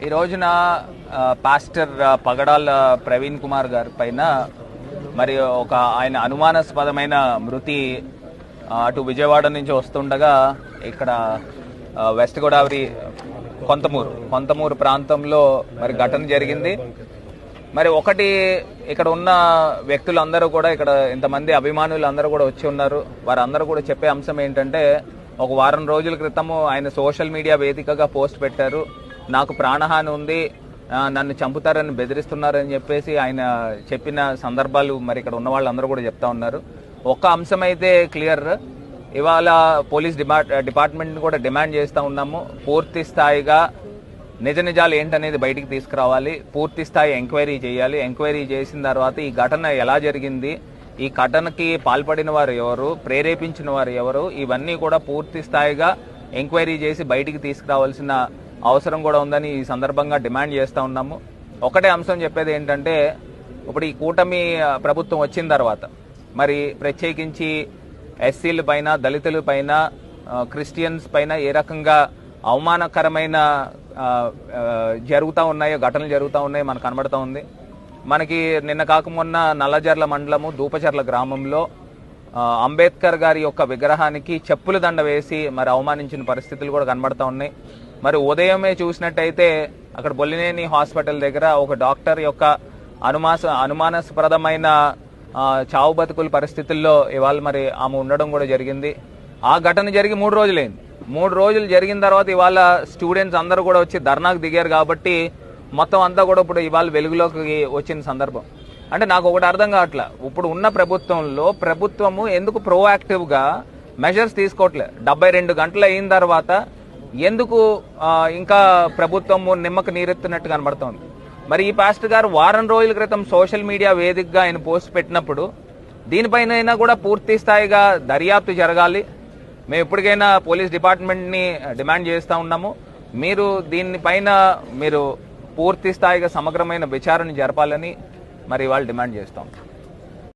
ఈ రోజున పాస్టర్ పగడాల ప్రవీణ్ కుమార్ గారి పైన మరి ఒక ఆయన అనుమానాస్పదమైన మృతి అటు విజయవాడ నుంచి వస్తుండగా ఇక్కడ వెస్ట్ గోదావరి కొంతమూరు ప్రాంతంలో మరి ఘటన జరిగింది. మరి ఒకటి ఇక్కడ ఉన్న వ్యక్తులందరూ కూడా ఇక్కడ ఇంతమంది అభిమానులు అందరూ కూడా వచ్చి ఉన్నారు. వారందరూ కూడా చెప్పే అంశం ఏంటంటే, ఒక వారం రోజుల క్రితము ఆయన సోషల్ మీడియా వేదికగా పోస్ట్ పెట్టారు, నాకు ప్రాణహాని ఉంది, నన్ను చంపుతారని బెదిరిస్తున్నారని చెప్పేసి ఆయన చెప్పిన సందర్భాలు మరి ఇక్కడ ఉన్న వాళ్ళందరూ కూడా చెప్తా ఉన్నారు. ఒక్క అంశం అయితే క్లియర్, ఇవాళ పోలీస్ డిపార్ట్మెంట్ కూడా డిమాండ్ చేస్తూ ఉన్నాము, పూర్తి స్థాయిగా నిజాలు ఏంటనేది బయటికి తీసుకురావాలి, పూర్తి స్థాయి ఎంక్వైరీ చేయాలి. ఎంక్వైరీ చేసిన తర్వాత ఈ ఘటన ఎలా జరిగింది, ఈ ఘటనకి పాల్పడిన వారు ఎవరు, ప్రేరేపించిన వారు ఎవరు, ఇవన్నీ కూడా పూర్తి స్థాయిగా ఎంక్వైరీ చేసి బయటికి తీసుకురావాల్సిన అవసరం కూడా ఉందని ఈ సందర్భంగా డిమాండ్ చేస్తూ ఉన్నాము. ఒకటే అంశం చెప్పేది ఏంటంటే, ఇప్పుడు ఈ కూటమి ప్రభుత్వం వచ్చిన తర్వాత మరి ప్రత్యేకించి ఎస్సీల పైన, దళితుల పైన, క్రిస్టియన్స్ పైన ఏ రకంగా అవమానకరమైన ఘటనలు జరుగుతూ ఉన్నాయో మనకు కనబడుతూ ఉంది. మనకి నిన్న కాకమున్న నల్లజర్ల మండలము దూపచర్ల గ్రామంలో అంబేద్కర్ గారి యొక్క విగ్రహానికి చెప్పుల దండ వేసి మరి అవమానించిన పరిస్థితులు కూడా కనబడుతూ ఉన్నాయి. మరి ఉదయమే చూసినట్టయితే అక్కడ బొల్లినేని హాస్పిటల్ దగ్గర ఒక డాక్టర్ యొక్క అనుమానాస్పదమైన చావు బతుకుల పరిస్థితుల్లో ఇవాళ మరి ఆమె ఉండడం కూడా జరిగింది. ఆ ఘటన జరిగి 3 రోజులైంది. 3 రోజులు జరిగిన తర్వాత ఇవాళ స్టూడెంట్స్ అందరూ కూడా వచ్చి ధర్నాకు దిగారు కాబట్టి మొత్తం అంతా కూడా ఇప్పుడు ఇవాళ వెలుగులోకి వచ్చిన సందర్భం. అంటే నాకు ఒకటి అర్థం కావట్లే, ఇప్పుడు ఉన్న ప్రభుత్వము ఎందుకు ప్రోయాక్టివ్గా మెజర్స్ తీసుకోవట్లేదు? 72 గంటలు అయిన తర్వాత ఎందుకు ఇంకా ప్రభుత్వము నిమ్మకు నీరెత్తినట్టు కనబడుతోంది? మరి ఈ పాస్టర్ గారు వారం రోజుల క్రితం సోషల్ మీడియా వేదికగా ఆయన పోస్ట్ పెట్టినప్పుడు దీనిపైన కూడా పూర్తి స్థాయిగా దర్యాప్తు జరగాలి. మేము ఇప్పటికైనా పోలీస్ డిపార్ట్మెంట్ని డిమాండ్ చేస్తూ ఉన్నాము, మీరు దీనిపైన మీరు పూర్తి స్థాయిగా సమగ్రమైన విచారణ జరపాలని మరి వాళ్ళు డిమాండ్ చేస్తాం.